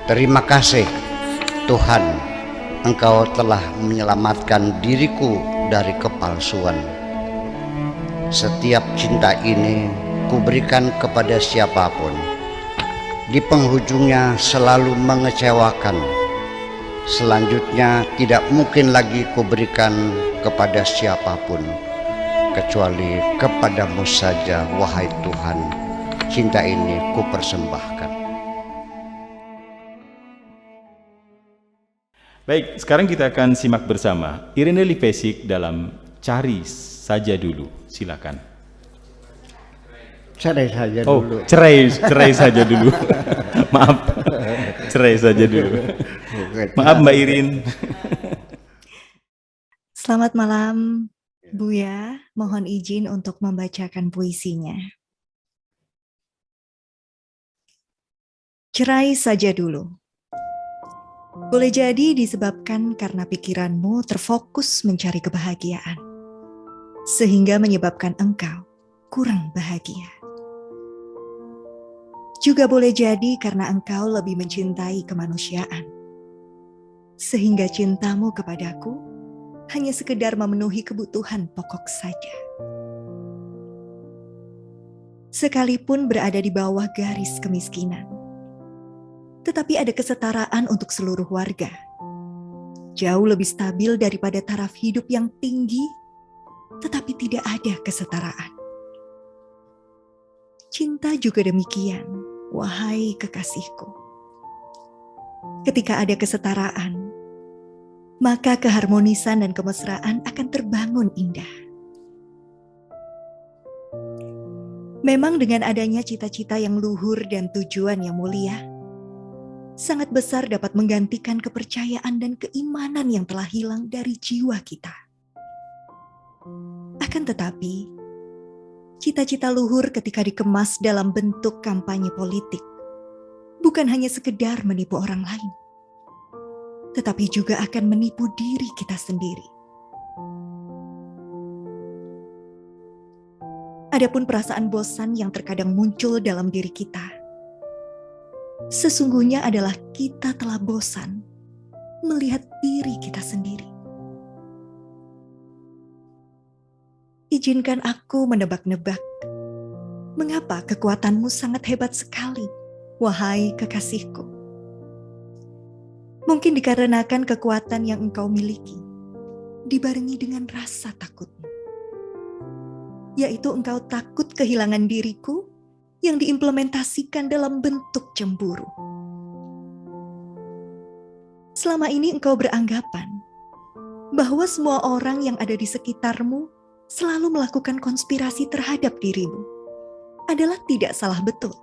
Terima kasih Tuhan, Engkau telah menyelamatkan diriku dari kepalsuan. Setiap cinta ini kuberikan kepada siapapun, di penghujungnya selalu mengecewakan. Selanjutnya tidak mungkin lagi kuberikan kepada siapapun, kecuali kepadamu saja, wahai Tuhan. Cinta ini kupersembahkan. Baik, sekarang kita akan simak bersama Irene Lipesik dalam Cari Saja Dulu. Silakan. Cerai saja Oh, dulu. cerai saja dulu. Maaf, cerai saja dulu. Maaf Mbak Irin. Selamat malam, Buya. Mohon izin untuk membacakan puisinya. Cerai saja dulu. Boleh jadi disebabkan karena pikiranmu terfokus mencari kebahagiaan, sehingga menyebabkan engkau kurang bahagia. Juga boleh jadi karena engkau lebih mencintai kemanusiaan, sehingga cintamu kepadaku hanya sekedar memenuhi kebutuhan pokok saja. Sekalipun berada di bawah garis kemiskinan, tetapi ada kesetaraan untuk seluruh warga. Jauh lebih stabil daripada taraf hidup yang tinggi, tetapi tidak ada kesetaraan. Cinta juga demikian, wahai kekasihku. Ketika ada kesetaraan, maka keharmonisan dan kemesraan akan terbangun indah. Memang dengan adanya cita-cita yang luhur dan tujuan yang mulia, sangat besar dapat menggantikan kepercayaan dan keimanan yang telah hilang dari jiwa kita. Akan tetapi, cita-cita luhur ketika dikemas dalam bentuk kampanye politik, bukan hanya sekedar menipu orang lain, tetapi juga akan menipu diri kita sendiri. Adapun perasaan bosan yang terkadang muncul dalam diri kita, sesungguhnya adalah kita telah bosan melihat diri kita sendiri. Izinkan aku menebak-nebak, mengapa kekuatanmu sangat hebat sekali, wahai kekasihku. Mungkin dikarenakan kekuatan yang engkau miliki, dibarengi dengan rasa takutmu, yaitu engkau takut kehilangan diriku yang diimplementasikan dalam bentuk cemburu. Selama ini engkau beranggapan bahwa semua orang yang ada di sekitarmu selalu melakukan konspirasi terhadap dirimu adalah tidak salah betul,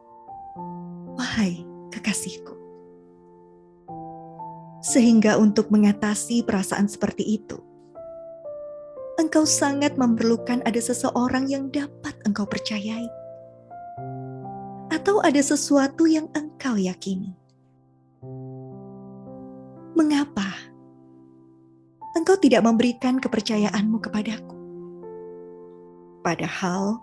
wahai kekasihku. Sehingga untuk mengatasi perasaan seperti itu, engkau sangat memerlukan ada seseorang yang dapat engkau percayai, atau ada sesuatu yang engkau yakini. Mengapa engkau tidak memberikan kepercayaanmu kepadaku? Padahal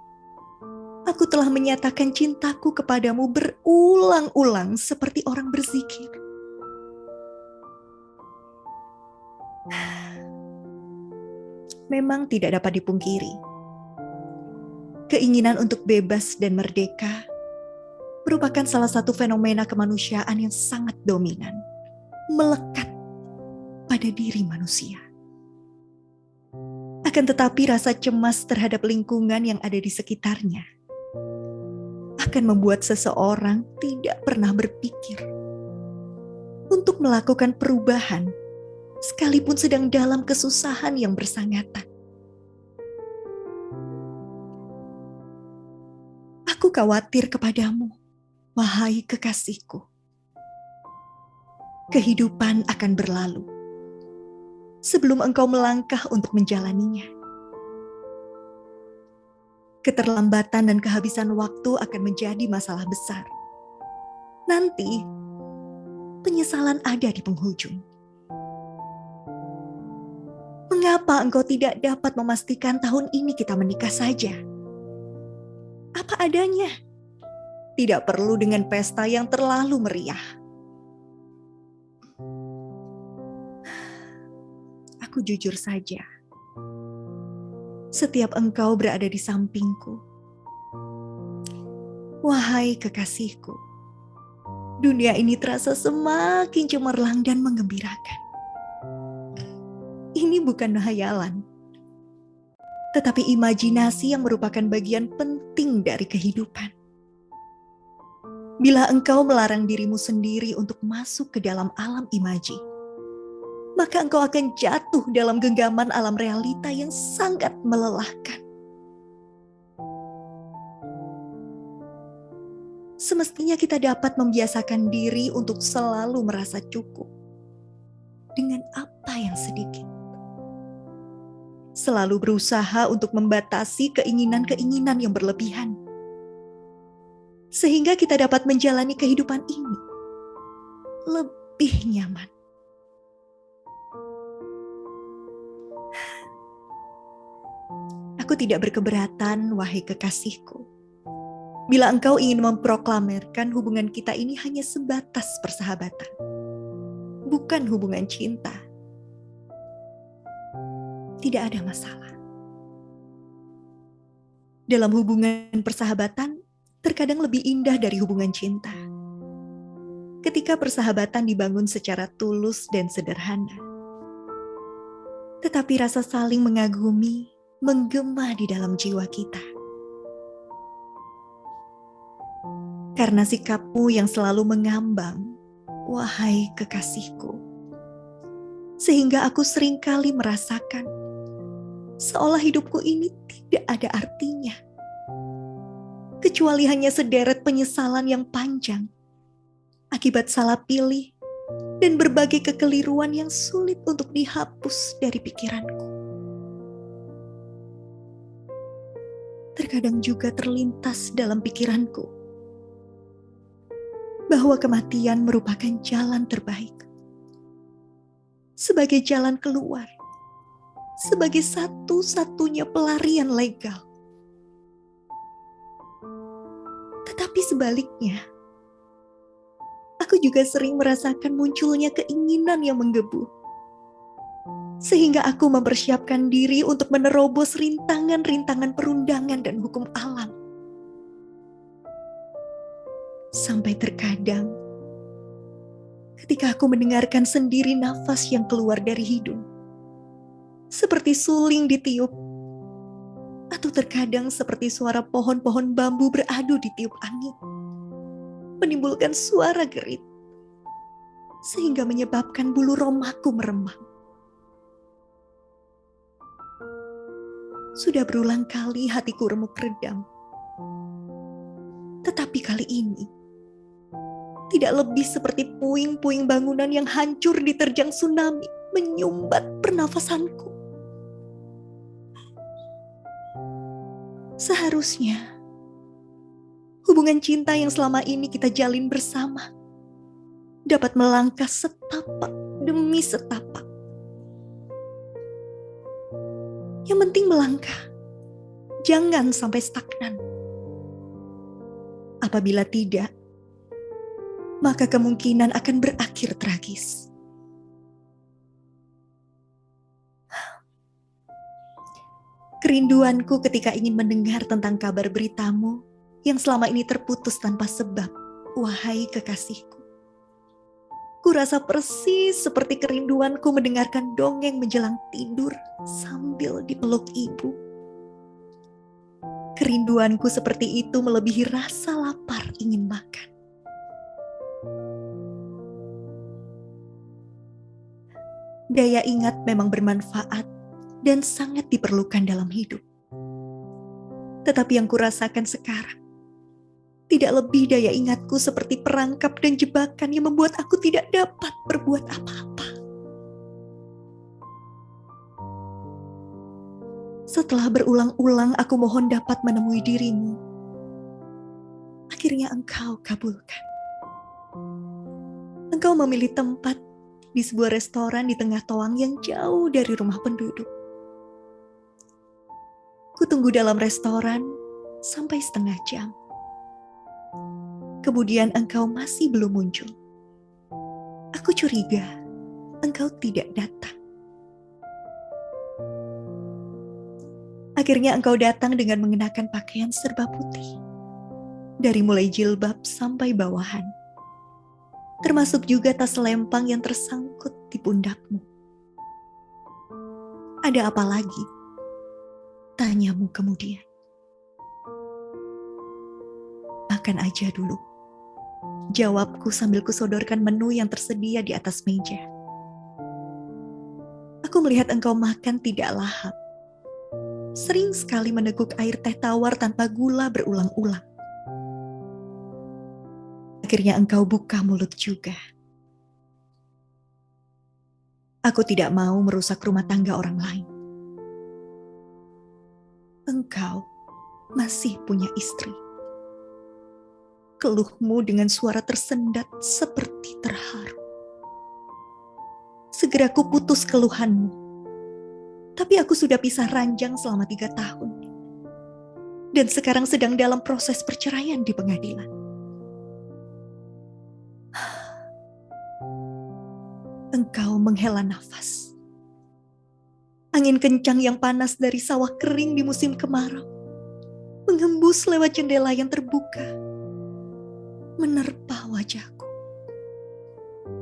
aku telah menyatakan cintaku kepadamu berulang-ulang seperti orang berzikir. Memang tidak dapat dipungkiri, keinginan untuk bebas dan merdeka merupakan salah satu fenomena kemanusiaan yang sangat dominan, melekat pada diri manusia. Akan tetapi rasa cemas terhadap lingkungan yang ada di sekitarnya akan membuat seseorang tidak pernah berpikir untuk melakukan perubahan sekalipun sedang dalam kesusahan yang bersangatan. Aku khawatir kepadamu, wahai kekasihku. Kehidupan akan berlalu sebelum engkau melangkah untuk menjalaninya. Keterlambatan dan kehabisan waktu akan menjadi masalah besar. Nanti, penyesalan ada di penghujung. Mengapa engkau tidak dapat memastikan tahun ini kita menikah saja? Apa adanya. Tidak perlu dengan pesta yang terlalu meriah. aku jujur saja. Setiap engkau berada di sampingku. Wahai kekasihku, dunia ini terasa semakin cemerlang dan menggembirakan. Ini bukan hayalan, tetapi imajinasi yang merupakan bagian penting dari kehidupan. Bila engkau melarang dirimu sendiri untuk masuk ke dalam alam imaji, maka engkau akan jatuh dalam genggaman alam realita yang sangat melelahkan. Semestinya kita dapat membiasakan diri untuk selalu merasa cukup dengan apa yang sedikit. Selalu berusaha untuk membatasi keinginan-keinginan yang berlebihan. Sehingga kita dapat menjalani kehidupan ini lebih nyaman. Aku tidak berkeberatan, wahai kekasihku, bila engkau ingin memproklamirkan hubungan kita ini hanya sebatas persahabatan, bukan hubungan cinta. Tidak ada masalah. Dalam hubungan persahabatan, terkadang lebih indah dari hubungan cinta. Ketika persahabatan dibangun secara tulus dan sederhana, tetapi rasa saling mengagumi menggema di dalam jiwa kita. Karena sikapmu yang selalu mengambang, wahai kekasihku, sehingga aku seringkali merasakan seolah hidupku ini tidak ada artinya, kecuali hanya sederet penyesalan yang panjang akibat salah pilih dan berbagai kekeliruan yang sulit untuk dihapus dari pikiranku. Terkadang juga terlintas dalam pikiranku bahwa kematian merupakan jalan terbaik, sebagai jalan keluar, sebagai satu-satunya pelarian legal. Tetapi sebaliknya, aku juga sering merasakan munculnya keinginan yang menggebu, sehingga aku mempersiapkan diri untuk menerobos rintangan-rintangan perundangan dan hukum alam. Sampai terkadang, ketika aku mendengarkan sendiri nafas yang keluar dari hidung, seperti suling ditiup, atau terkadang seperti suara pohon-pohon bambu beradu ditiup angin, menimbulkan suara gerit, sehingga menyebabkan bulu romaku meremang. Sudah berulang kali hatiku remuk redam, tetapi kali ini tidak lebih seperti puing-puing bangunan yang hancur diterjang tsunami menyumbat pernafasanku. Seharusnya hubungan cinta yang selama ini kita jalin bersama dapat melangkah setapak demi setapak. Yang penting melangkah, jangan sampai stagnan. Apabila tidak, maka kemungkinan akan berakhir tragis. Kerinduanku ketika ingin mendengar tentang kabar beritamu yang selama ini terputus tanpa sebab, wahai kekasihku. Kurasa persis seperti kerinduanku mendengarkan dongeng menjelang tidur sambil dipeluk ibu. Kerinduanku seperti itu melebihi rasa lapar ingin makan. Daya ingat memang bermanfaat dan sangat diperlukan dalam hidup. Tetapi yang kurasakan sekarang, tidak lebih daya ingatku seperti perangkap dan jebakan yang membuat aku tidak dapat berbuat apa-apa. Setelah berulang-ulang aku mohon dapat menemui dirimu, akhirnya engkau kabulkan. Engkau memilih tempat di sebuah restoran di tengah toang yang jauh dari rumah penduduk. Kutunggu dalam restoran sampai setengah jam. Kemudian engkau masih belum muncul. Aku curiga engkau tidak datang. Akhirnya engkau datang dengan mengenakan pakaian serba putih. Dari mulai jilbab sampai bawahan. Termasuk juga tas lempang yang tersangkut di pundakmu. Ada apa lagi? Tanyamu kemudian. Makan aja dulu. Jawabku sambil kusodorkan menu yang tersedia di atas meja. Aku melihat engkau makan tidak lahap. Sering sekali meneguk air teh tawar tanpa gula berulang-ulang. Akhirnya engkau buka mulut juga. Aku tidak mau merusak rumah tangga orang lain. Engkau masih punya istri. Keluhmu dengan suara tersendat seperti terharu. Segera ku putus keluhanmu. Tapi aku sudah pisah ranjang selama 3 tahun. Dan sekarang sedang dalam proses perceraian di pengadilan. Engkau menghela nafas. Angin kencang yang panas dari sawah kering di musim kemarau menghembus lewat jendela yang terbuka, menerpa wajahku.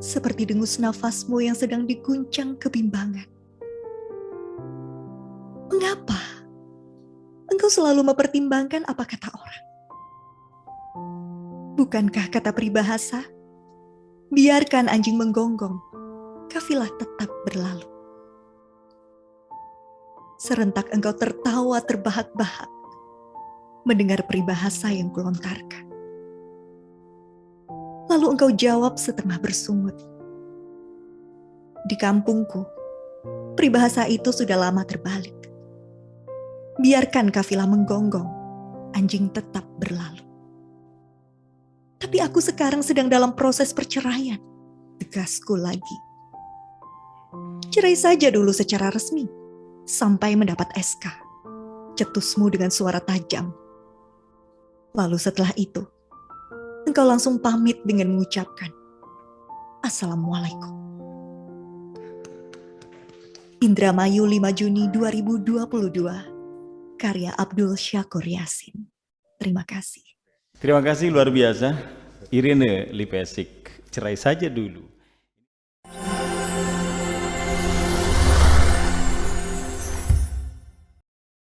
Seperti dengus nafasmu yang sedang diguncang kebimbangan. Mengapa? Engkau selalu mempertimbangkan apa kata orang. Bukankah kata peribahasa, biarkan anjing menggonggong, kafilah tetap berlalu. Serentak engkau tertawa terbahak-bahak mendengar peribahasa yang kulontarkan. Lalu engkau jawab setengah bersungut. Di kampungku, peribahasa itu sudah lama terbalik. Biarkan kafilah menggonggong, anjing tetap berlalu. Tapi aku sekarang sedang dalam proses perceraian, tegasku lagi. Cerai saja dulu secara resmi, sampai mendapat SK. Cetusmu dengan suara tajam. Lalu setelah itu, engkau langsung pamit dengan mengucapkan, Assalamualaikum. Indramayu 5 Juni 2022, karya Abdul Syakur Yasin. Terima kasih. Terima kasih luar biasa. Irene Lipesik, cerai saja dulu.